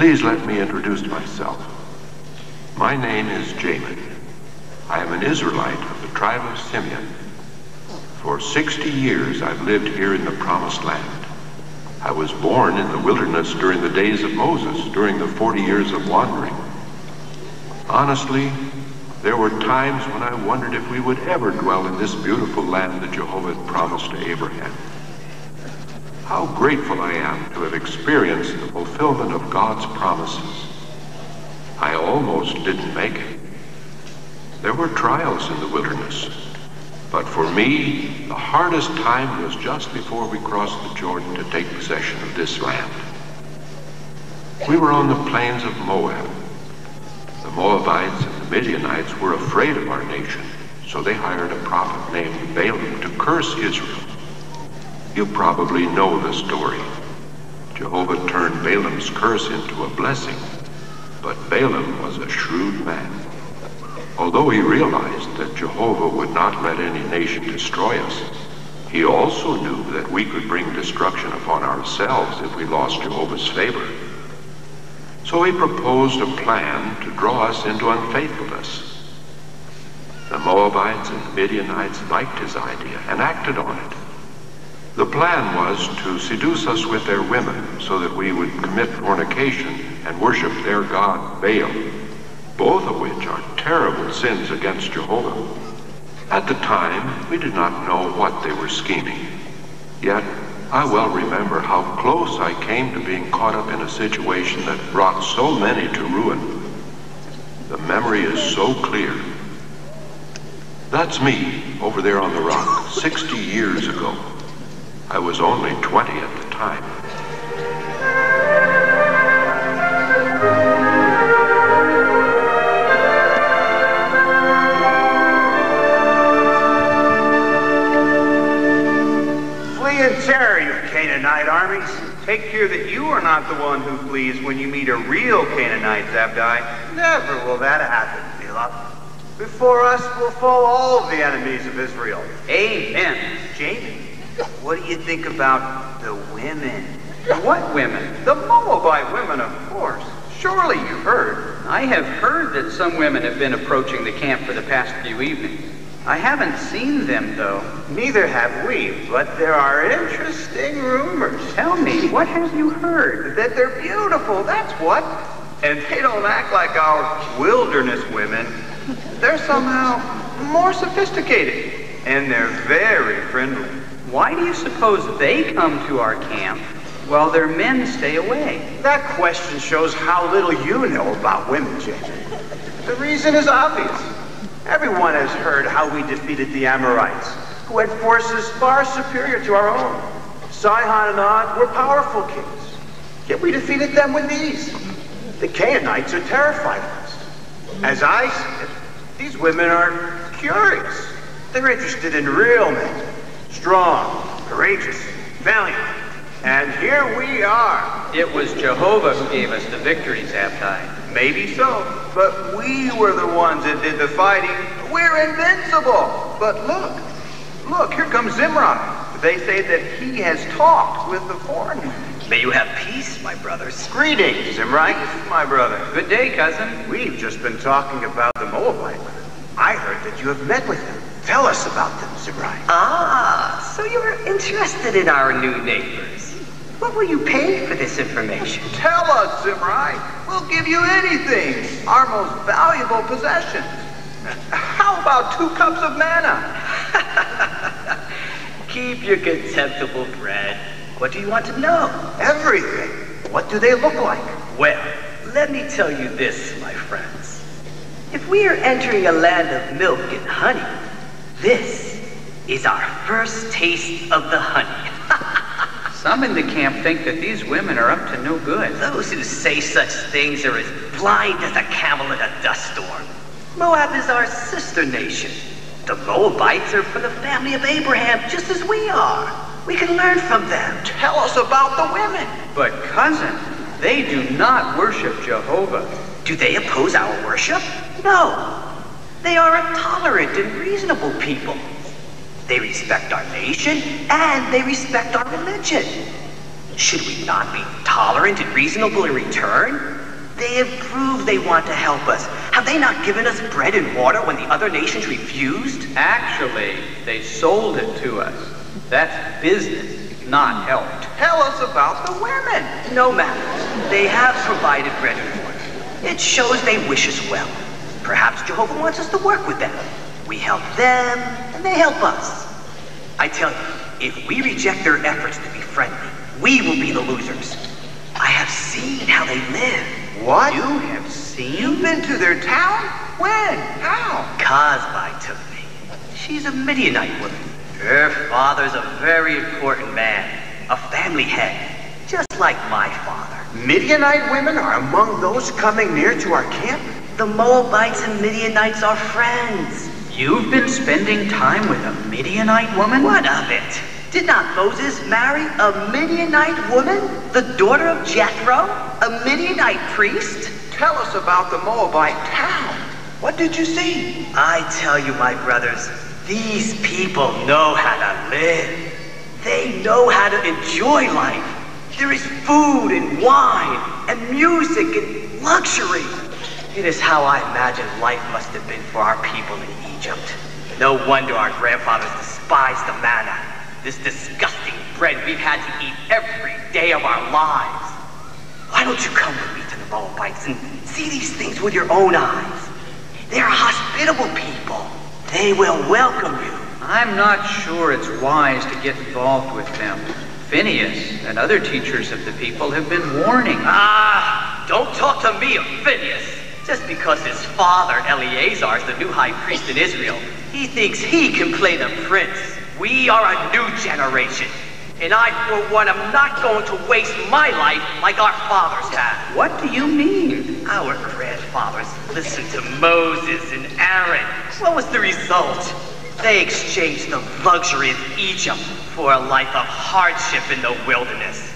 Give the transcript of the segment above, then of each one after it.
Please let me introduce myself. My name is Jamin. I am an Israelite of the tribe of Simeon. For 60 years I've lived here in the Promised Land. I was born in the wilderness during the days of Moses, during the 40 years of wandering. Honestly, there were times when I wondered if we would ever dwell in this beautiful land that Jehovah had promised to Abraham. How grateful I am to have experienced the fulfillment of God's promises. I almost didn't make it. There were trials in the wilderness, but for me, the hardest time was just before we crossed the Jordan to take possession of this land. We were on the plains of Moab. The Moabites and the Midianites were afraid of our nation, so they hired a prophet named Balaam to curse Israel. You probably know the story. Jehovah turned Balaam's curse into a blessing, but Balaam was a shrewd man. Although he realized that Jehovah would not let any nation destroy us, he also knew that we could bring destruction upon ourselves if we lost Jehovah's favor. So he proposed a plan to draw us into unfaithfulness. The Moabites and the Midianites liked his idea and acted on it. The plan was to seduce us with their women so that we would commit fornication and worship their god Baal, both of which are terrible sins against Jehovah. At the time, we did not know what they were scheming. Yet, I well remember how close I came to being caught up in a situation that brought so many to ruin. The memory is so clear. That's me, over there on the rock, 60 years ago. I was only 20 at the time. Flee in terror, you Canaanite armies. Take care that you are not the one who flees when you meet a real Canaanite, Zabdi. Never will that happen, Bela. Before us will fall all of the enemies of Israel. Amen. Jamie. What do you think about the women? What women? The Moabite women, of course. Surely you've heard. I have heard that some women have been approaching the camp for the past few evenings. I haven't seen them, though. Neither have we, but there are interesting rumors. Tell me, what have you heard? That they're beautiful, that's what. And they don't act like our wilderness women. They're somehow more sophisticated, and they're very friendly. Why do you suppose they come to our camp while their men stay away? That question shows how little you know about women, Jamie. The reason is obvious. Everyone has heard how we defeated the Amorites, who had forces far superior to our own. Sihon and Og were powerful kings, yet we defeated them with ease. The Canaanites are terrified of us. As I see it, these women are curious. They're interested in real men. Strong, courageous, valiant. And here we are. It was Jehovah who gave us the victory, Zabdi. Maybe so, but we were the ones that did the fighting. We're invincible. But look, here comes Zimri. They say that he has talked with the foreign women. May you have peace, my brothers. Greetings, Zimri, my brother. Good day, cousin. We've just been talking about the Moabite women. I heard that you have met with them. Tell us about them, Zimri. Ah, so you're interested in our new neighbors. What will you pay for this information? Tell us, Zimri. We'll give you anything. Our most valuable possessions. How about 2 cups of manna? Keep your contemptible bread. What do you want to know? Everything. What do they look like? Well, let me tell you this, my friends. If we are entering a land of milk and honey, this is our first taste of the honey. Some in the camp think that these women are up to no good. Those who say such things are as blind as a camel in a dust storm. Moab is our sister nation. The Moabites are from the family of Abraham, just as we are. We can learn from them. Tell us about the women. But cousin, they do not worship Jehovah. Do they oppose our worship? No. They are a tolerant and reasonable people. They respect our nation and they respect our religion. Should we not be tolerant and reasonable in return? They have proved they want to help us. Have they not given us bread and water when the other nations refused? Actually, they sold it to us. That's business, not help. Tell us about the women. No matter. They have provided bread and water. It shows they wish us well. Perhaps Jehovah wants us to work with them. We help them, and they help us. I tell you, if we reject their efforts to be friendly, we will be the losers. I have seen how they live. What? You have seen? You've been to their town? When? How? Kazbai took me. She's a Midianite woman. Her father's a very important man, a family head, just like my father. Midianite women are among those coming near to our camp? The Moabites and Midianites are friends. You've been spending time with a Midianite woman? What of it? Did not Moses marry a Midianite woman, the daughter of Jethro, a Midianite priest? Tell us about the Moabite town. What did you see? I tell you, my brothers, these people know how to live. They know how to enjoy life. There is food and wine and music and luxury. It is how I imagine life must have been for our people in Egypt. No wonder our grandfathers despised the manna, this disgusting bread we've had to eat every day of our lives. Why don't you come with me to the Moabites and see these things with your own eyes? They are hospitable people. They will welcome you. I'm not sure it's wise to get involved with them. Phineas and other teachers of the people have been warning. Don't talk to me of Phineas. Just because his father, Eleazar, is the new high priest in Israel, he thinks he can play the prince. We are a new generation, and I, for one, am not going to waste my life like our fathers have. What do you mean? Our grandfathers listened to Moses and Aaron. What was the result? They exchanged the luxury of Egypt for a life of hardship in the wilderness.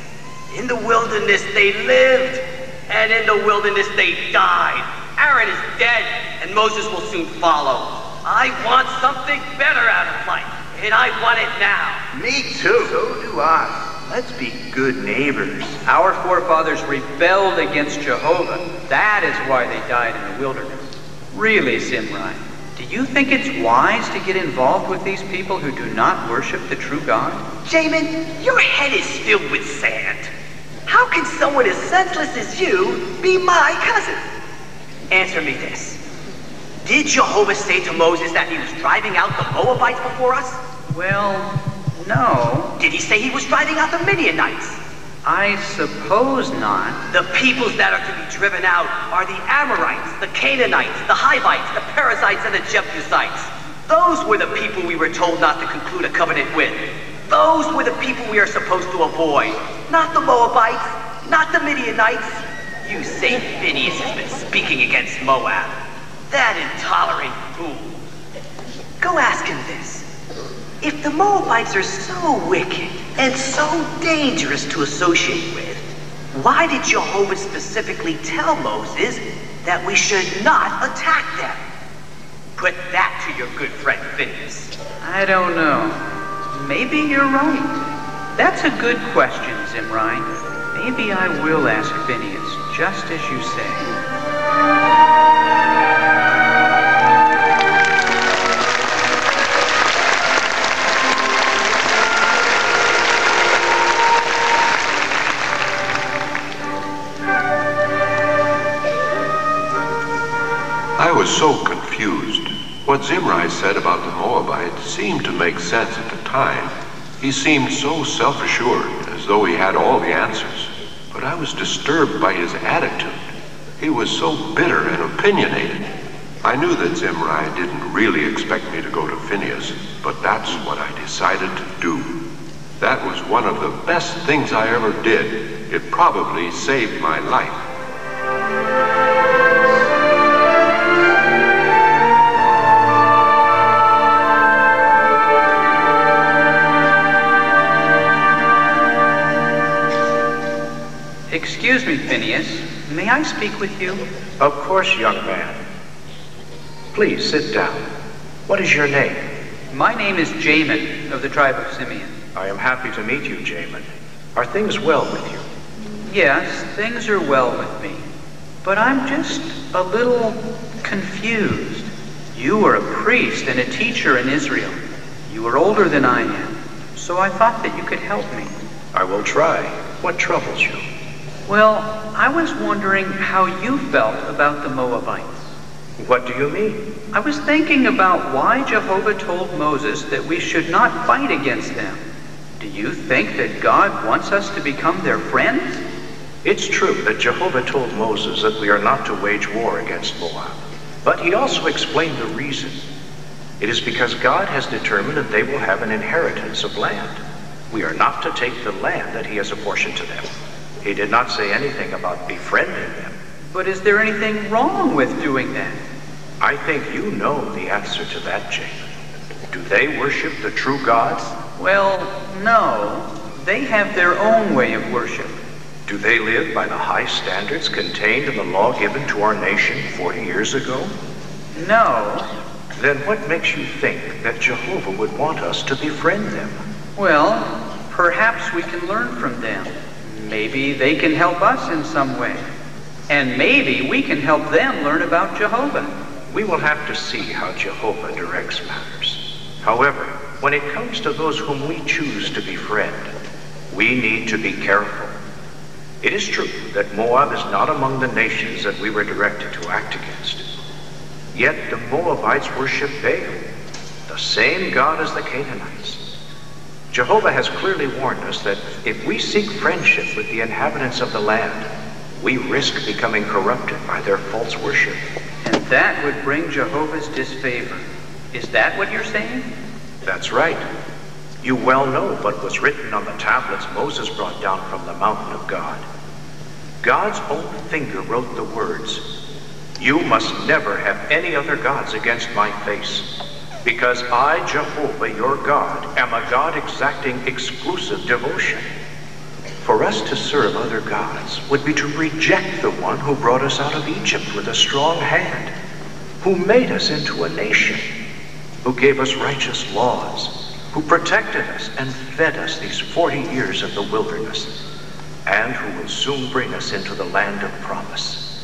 In the wilderness they lived, and in the wilderness they died. Aaron is dead, and Moses will soon follow. I want something better out of life, and I want it now. Me too. So do I. Let's be good neighbors. Our forefathers rebelled against Jehovah. That is why they died in the wilderness. Really, Zimri, do you think it's wise to get involved with these people who do not worship the true God? Jamin, your head is filled with sand. How can someone as senseless as you be my cousin? Answer me this. Did Jehovah say to Moses that he was driving out the Moabites before us? Well, no. Did he say he was driving out the Midianites? I suppose not. The peoples that are to be driven out are the Amorites, the Canaanites, the Hivites, the Perizzites, and the Jebusites. Those were the people we were told not to conclude a covenant with. Those were the people we are supposed to avoid. Not the Moabites, not the Midianites. You say Phineas has been speaking against Moab. That intolerant fool. Go ask him this. If the Moabites are so wicked and so dangerous to associate with, why did Jehovah specifically tell Moses that we should not attack them? Put that to your good friend Phineas. I don't know. Maybe you're right. That's a good question, Zimri. Maybe I will ask Phineas, just as you say. I was so confused. What Zimri said about the Moabites seemed to make sense at the time. He seemed so self-assured, as though he had all the answers. But I was disturbed by his attitude. He was so bitter and opinionated. I knew that Zimri didn't really expect me to go to Phineas, but that's what I decided to do. That was one of the best things I ever did. It probably saved my life. Excuse me, Phineas. May I speak with you? Of course, young man. Please sit down. What is your name? My name is Jamin, of the tribe of Simeon. I am happy to meet you, Jamin. Are things well with you? Yes, things are well with me, but I'm just a little confused. You are a priest and a teacher in Israel. You are older than I am, so I thought that you could help me. I will try. What troubles you? Well, I was wondering how you felt about the Moabites. What do you mean? I was thinking about why Jehovah told Moses that we should not fight against them. Do you think that God wants us to become their friends? It's true that Jehovah told Moses that we are not to wage war against Moab. But he also explained the reason. It is because God has determined that they will have an inheritance of land. We are not to take the land that he has apportioned to them. He did not say anything about befriending them. But is there anything wrong with doing that? I think you know the answer to that, Jacob. Do they worship the true God? Well, no. They have their own way of worship. Do they live by the high standards contained in the law given to our nation 40 years ago? No. Then what makes you think that Jehovah would want us to befriend them? Well, perhaps we can learn from them. Maybe they can help us in some way. And maybe we can help them learn about Jehovah. We will have to see how Jehovah directs matters. However, when it comes to those whom we choose to befriend, we need to be careful. It is true that Moab is not among the nations that we were directed to act against. Yet the Moabites worship Baal, the same God as the Canaanites. Jehovah has clearly warned us that if we seek friendship with the inhabitants of the land, we risk becoming corrupted by their false worship. And that would bring Jehovah's disfavor. Is that what you're saying? That's right. You well know what was written on the tablets Moses brought down from the mountain of God. God's own finger wrote the words, "You must never have any other gods against my face, because I, Jehovah, your God, am a God exacting exclusive devotion." For us to serve other gods would be to reject the one who brought us out of Egypt with a strong hand, who made us into a nation, who gave us righteous laws, who protected us and fed us these 40 years of the wilderness, and who will soon bring us into the land of promise.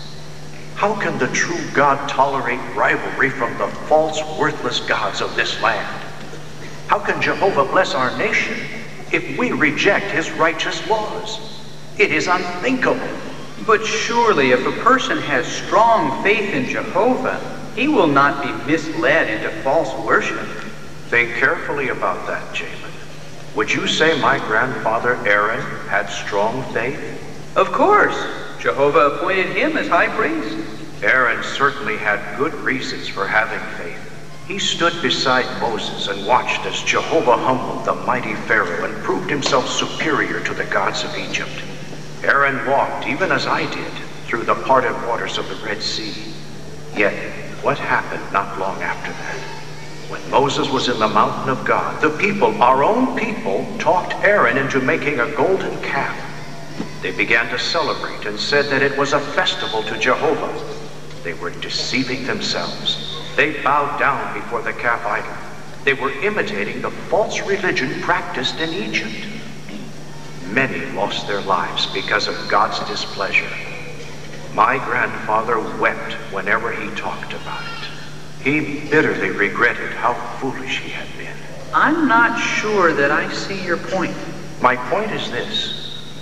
How can the true God tolerate rivalry from the false, worthless gods of this land? How can Jehovah bless our nation if we reject his righteous laws? It is unthinkable. But surely if a person has strong faith in Jehovah, he will not be misled into false worship. Think carefully about that, Jamin. Would you say my grandfather Aaron had strong faith? Of course. Jehovah appointed him as high priest. Aaron certainly had good reasons for having faith. He stood beside Moses and watched as Jehovah humbled the mighty Pharaoh and proved himself superior to the gods of Egypt. Aaron walked, even as I did, through the parted waters of the Red Sea. Yet, what happened not long after that? When Moses was in the mountain of God, the people, our own people, talked Aaron into making a golden calf. They began to celebrate and said that it was a festival to Jehovah. They were deceiving themselves. They bowed down before the calf idol. They were imitating the false religion practiced in Egypt. Many lost their lives because of God's displeasure. My grandfather wept whenever he talked about it. He bitterly regretted how foolish he had been. I'm not sure that I see your point. My point is this.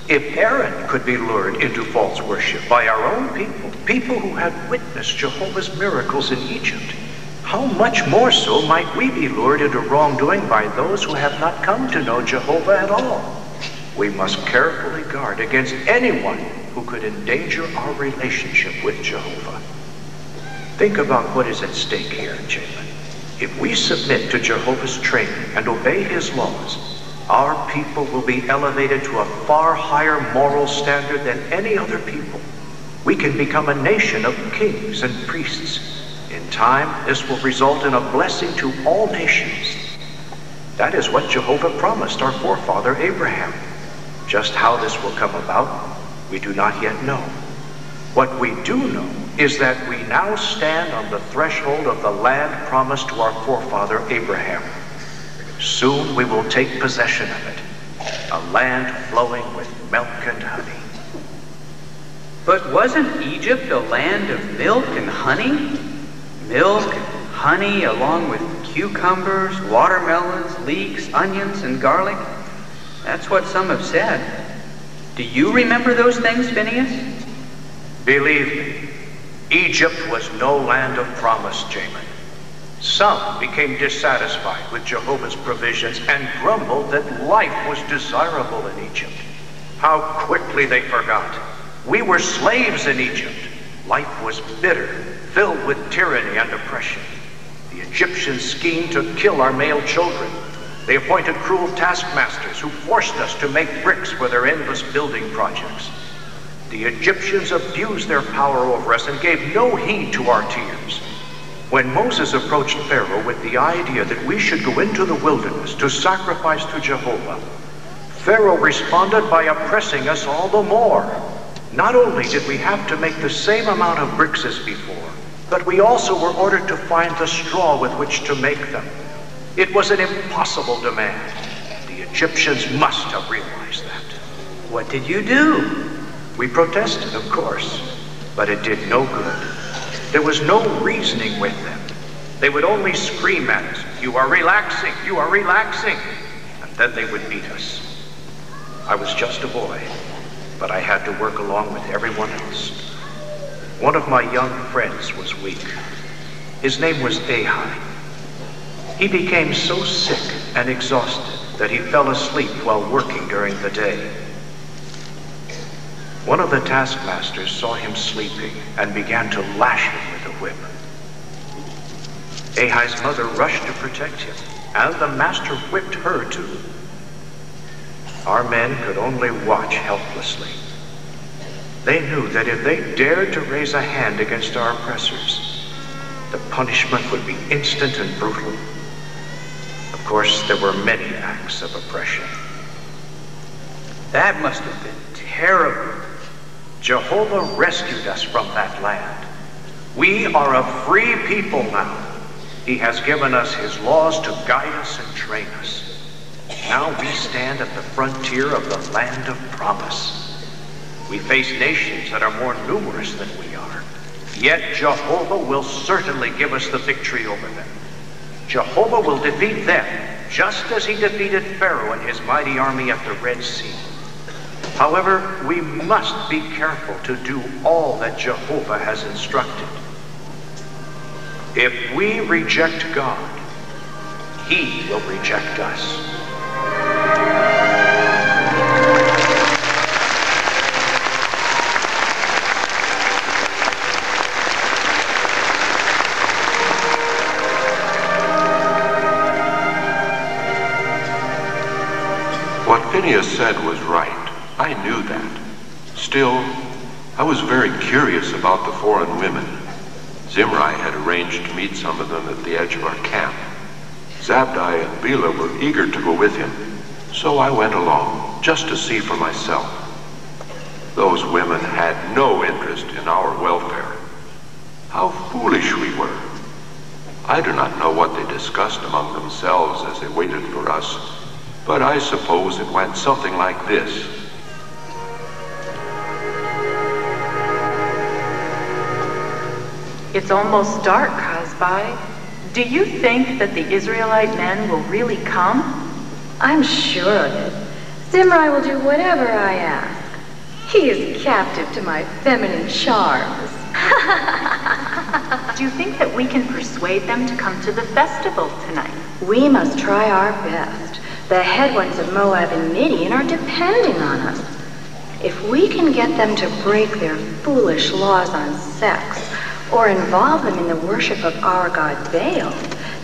If Aaron could be lured into false worship by our own people, people who had witnessed Jehovah's miracles in Egypt, how much more so might we be lured into wrongdoing by those who have not come to know Jehovah at all? We must carefully guard against anyone who could endanger our relationship with Jehovah. Think about what is at stake here, Jamin. If we submit to Jehovah's training and obey his laws, our people will be elevated to a far higher moral standard than any other people. We can become a nation of kings and priests. In time, this will result in a blessing to all nations. That is what Jehovah promised our forefather Abraham. Just how this will come about, we do not yet know. What we do know is that we now stand on the threshold of the land promised to our forefather Abraham. Soon we will take possession of it. a land flowing with milk and honey. But wasn't Egypt a land of milk and honey? Milk and honey along with cucumbers, watermelons, leeks, onions, and garlic? That's what some have said. Do you remember those things, Phineas? Believe me, Egypt was no land of promise, Jamin. Some became dissatisfied with Jehovah's provisions and grumbled that life was desirable in Egypt. How quickly they forgot. We were slaves in Egypt. Life was bitter, filled with tyranny and oppression. The Egyptians schemed to kill our male children. They appointed cruel taskmasters who forced us to make bricks for their endless building projects. The Egyptians abused their power over us and gave no heed to our tears. When Moses approached Pharaoh with the idea that we should go into the wilderness to sacrifice to Jehovah, Pharaoh responded by oppressing us all the more. Not only did we have to make the same amount of bricks as before, but we also were ordered to find the straw with which to make them. It was an impossible demand. The Egyptians must have realized that. What did you do? We protested, of course, but it did no good. There was no reasoning with them. They would only scream at us, "You are relaxing, you are relaxing," and then they would beat us. I was just a boy, but I had to work along with everyone else. One of my young friends was weak. His name was Ahai. He became so sick and exhausted that he fell asleep while working during the day. One of the taskmasters saw him sleeping and began to lash him with a whip. Ahai's mother rushed to protect him, and the master whipped her too. Our men could only watch helplessly. They knew that if they dared to raise a hand against our oppressors, the punishment would be instant and brutal. Of course, there were many acts of oppression. That must have been terrible. Jehovah rescued us from that land. We are a free people now. He has given us his laws to guide us and train us. Now we stand at the frontier of the land of promise. We face nations that are more numerous than we are. Yet Jehovah will certainly give us the victory over them. Jehovah will defeat them, just as he defeated Pharaoh and his mighty army at the Red Sea. However, we must be careful to do all that Jehovah has instructed. If we reject God, he will reject us. What Phineas said was right. I knew that. Still, I was very curious about the foreign women. Zimri had arranged to meet some of them at the edge of our camp. Zabdi and Bela were eager to go with him, so I went along, just to see for myself. Those women had no interest in our welfare. How foolish we were. I do not know what they discussed among themselves as they waited for us, but I suppose it went something like this. It's almost dark, Kazbai. Do you think that the Israelite men will really come? I'm sure of it. Zimri will do whatever I ask. He is captive to my feminine charms. Do you think that we can persuade them to come to the festival tonight? We must try our best. The head ones of Moab and Midian are depending on us. If we can get them to break their foolish laws on sex, or involve them in the worship of our god Baal,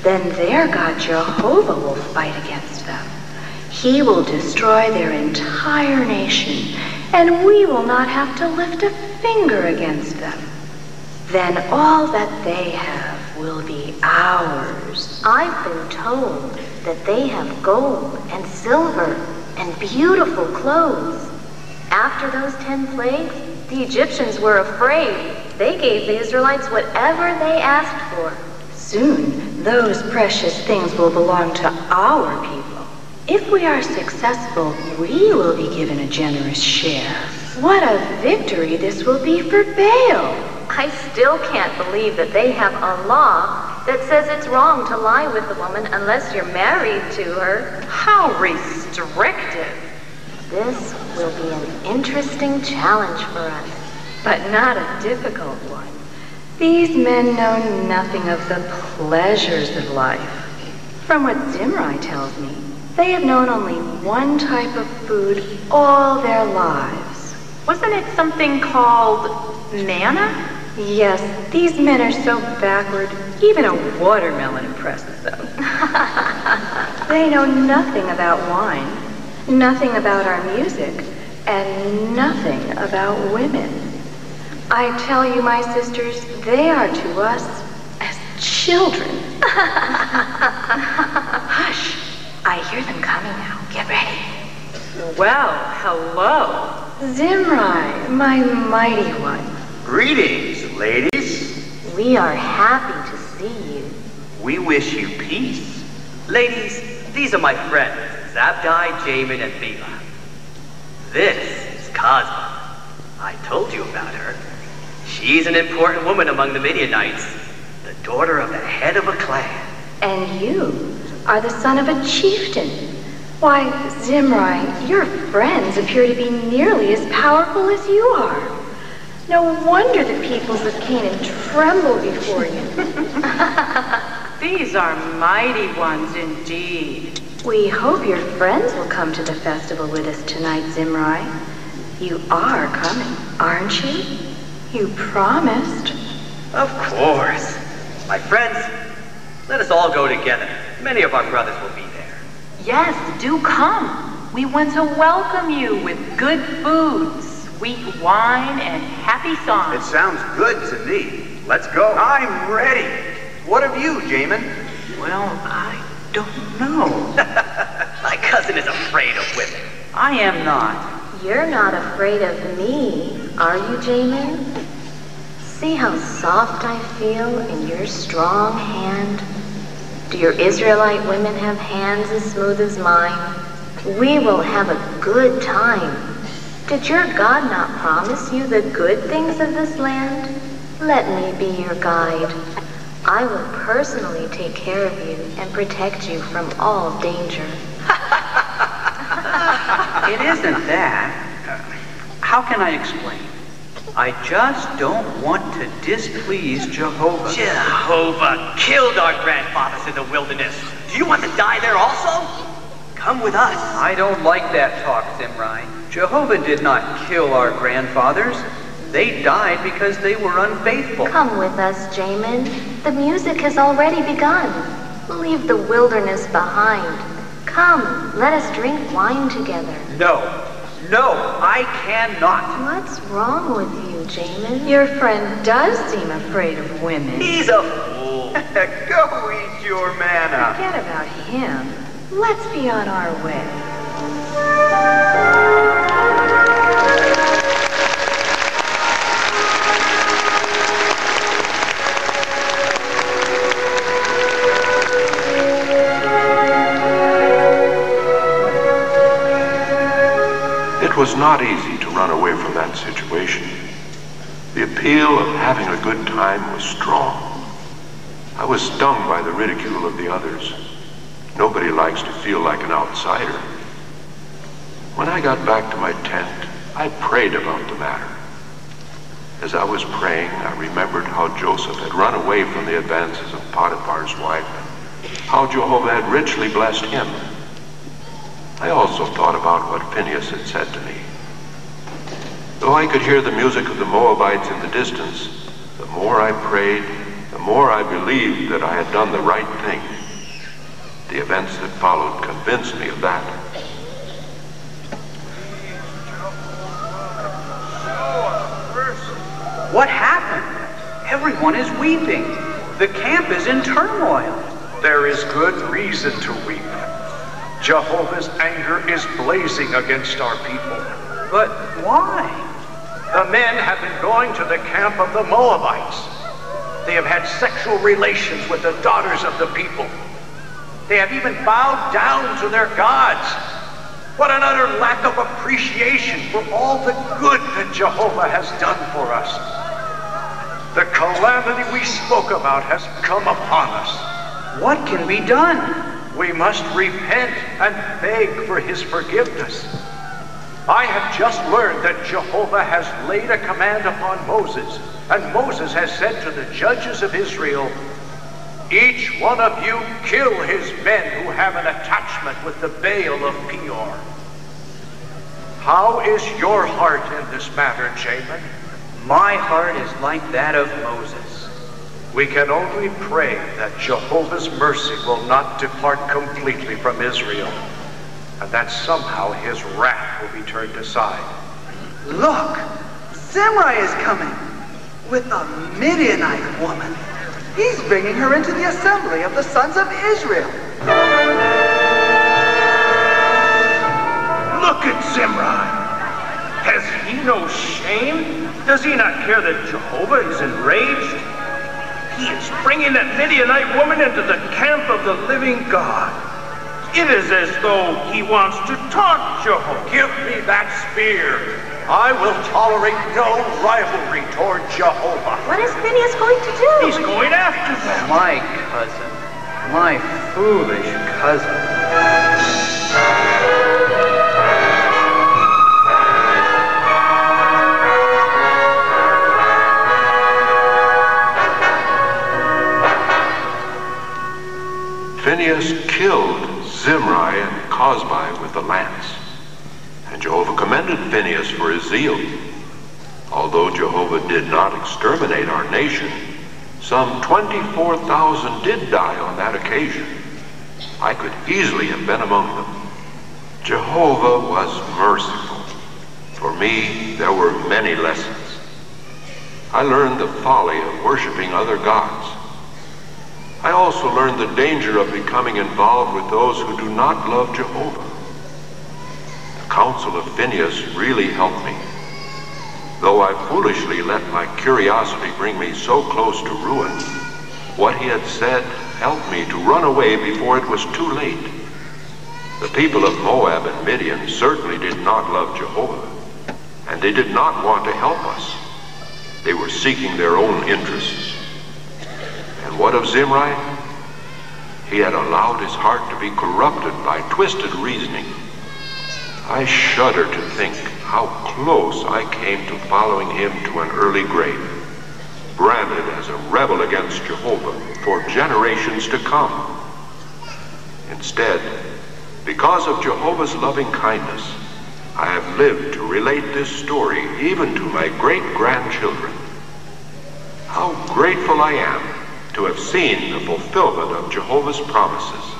then their god Jehovah will fight against them. He will destroy their entire nation, and we will not have to lift a finger against them. Then all that they have will be ours. I've been told that they have gold and silver and beautiful clothes. After those 10 plagues, the Egyptians were afraid. They gave the Israelites whatever they asked for. Soon, those precious things will belong to our people. If we are successful, we will be given a generous share. What a victory this will be for Baal. I still can't believe that they have a law that says it's wrong to lie with a woman unless you're married to her. How restrictive. This will be an interesting challenge for us. But not a difficult one. These men know nothing of the pleasures of life. From what Zimri tells me, they have known only one type of food all their lives. Wasn't it something called manna? Yes, these men are so backward, even a watermelon impresses them. They know nothing about wine, nothing about our music, and nothing about women. I tell you, my sisters, they are to us as children. Hush! I hear them coming now. Get ready. Well, hello. Zimri, my mighty one. Greetings, ladies. We are happy to see you. We wish you peace. Ladies, these are my friends, Zabdi, Jamin, and Bila. This is Cosma. I told you about her. She's an important woman among the Midianites, the daughter of the head of a clan. And you are the son of a chieftain. Why, Zimri, your friends appear to be nearly as powerful as you are. No wonder the peoples of Canaan tremble before you. These are mighty ones indeed. We hope your friends will come to the festival with us tonight, Zimri. You are coming, aren't you? You promised. Of course. My friends, let us all go together. Many of our brothers will be there. Yes, do come. We want to welcome you with good food, sweet wine, and happy It songs. sounds good to me. Let's go. I'm ready. What of you, Jamin? Well, I don't know. My cousin is afraid of women. I am not. You're not afraid of me, are you, Jamin? See how soft I feel in your strong hand? Do your Israelite women have hands as smooth as mine? We will have a good time. Did your God not promise you the good things of this land? Let me be your guide. I will personally take care of you and protect you from all danger. It isn't that. How can I explain? I just don't want to displease Jehovah. Jehovah killed our grandfathers in the wilderness. Do you want to die there also? Come with us. I don't like that talk, Zimri. Jehovah did not kill our grandfathers. They died because they were unfaithful. Come with us, Jamin. The music has already begun. Leave the wilderness behind. Come, let us drink wine together. No, I cannot. What's wrong with you, Jamin? Your friend does seem afraid of women. He's a fool. Go eat your manna. Forget about him. Let's be on our way. It was not easy to run away from that situation. The appeal of having a good time was strong. I was stung by the ridicule of the others. Nobody likes to feel like an outsider. When I got back to my tent, I prayed about the matter. As I was praying, I remembered how Joseph had run away from the advances of Potiphar's wife, and how Jehovah had richly blessed him. I also thought about what Phinehas had said to me. Though I could hear the music of the Moabites in the distance, the more I prayed, the more I believed that I had done the right thing. The events that followed convinced me of that. What happened? Everyone is weeping. The camp is in turmoil. There is good reason to weep. Jehovah's anger is blazing against our people. But why? The men have been going to the camp of the Moabites. They have had sexual relations with the daughters of the people. They have even bowed down to their gods. What an utter lack of appreciation for all the good that Jehovah has done for us. The calamity we spoke about has come upon us. What can be done? We must repent and beg for his forgiveness. I have just learned that Jehovah has laid a command upon Moses, and Moses has said to the judges of Israel, "Each one of you kill his men who have an attachment with the Baal of Peor." How is your heart in this matter, Jamin? My heart is like that of Moses. We can only pray that Jehovah's mercy will not depart completely from Israel, and that somehow his wrath will be turned aside. Look, Zimri is coming with a Midianite woman. He's bringing her into the assembly of the sons of Israel. Look at Zimri. Has he no shame? Does he not care that Jehovah is enraged? He is bringing that Midianite woman into the camp of the living God. It is as though he wants to taunt Jehovah. Give me that spear. I will tolerate no rivalry toward Jehovah. What is Phineas going to do? He's going after them. My cousin. My foolish cousin. Phineas killed Zimri and Cosbi with the lance. And Jehovah commended Phineas for his zeal. Although Jehovah did not exterminate our nation, some 24,000 did die on that occasion. I could easily have been among them. Jehovah was merciful. For me, there were many lessons. I learned the folly of worshiping other gods. I also learned the danger of becoming involved with those who do not love Jehovah. The counsel of Phineas really helped me. Though I foolishly let my curiosity bring me so close to ruin, what he had said helped me to run away before it was too late. The people of Moab and Midian certainly did not love Jehovah, and they did not want to help us. They were seeking their own interests. And what of Zimri? He had allowed his heart to be corrupted by twisted reasoning. I shudder to think how close I came to following him to an early grave, branded as a rebel against Jehovah for generations to come. Instead, because of Jehovah's loving kindness, I have lived to relate this story even to my great-grandchildren. How grateful I am to have seen the fulfillment of Jehovah's promises.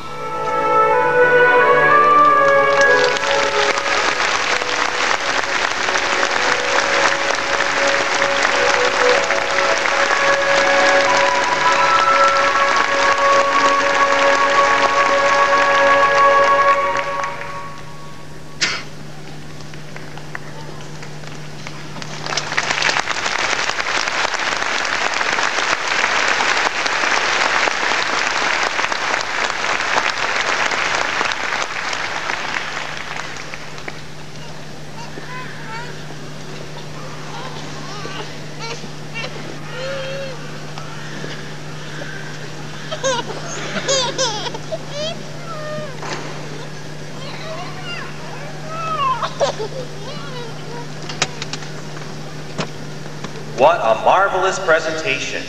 What a marvelous presentation.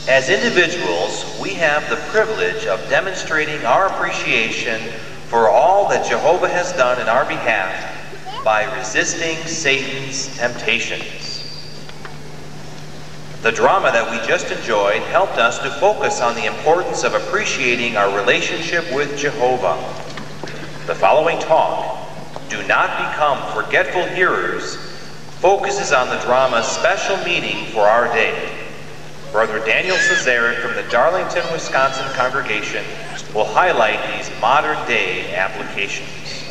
As individuals, we have the privilege of demonstrating our appreciation for all that Jehovah has done in our behalf by resisting Satan's temptations. The drama that we just enjoyed helped us to focus on the importance of appreciating our relationship with Jehovah. The following talk, Do Not Become Forgetful Hearers, focuses on the drama's special meaning for our day. Brother Daniel Cesaret from the Darlington, Wisconsin congregation will highlight these modern-day applications.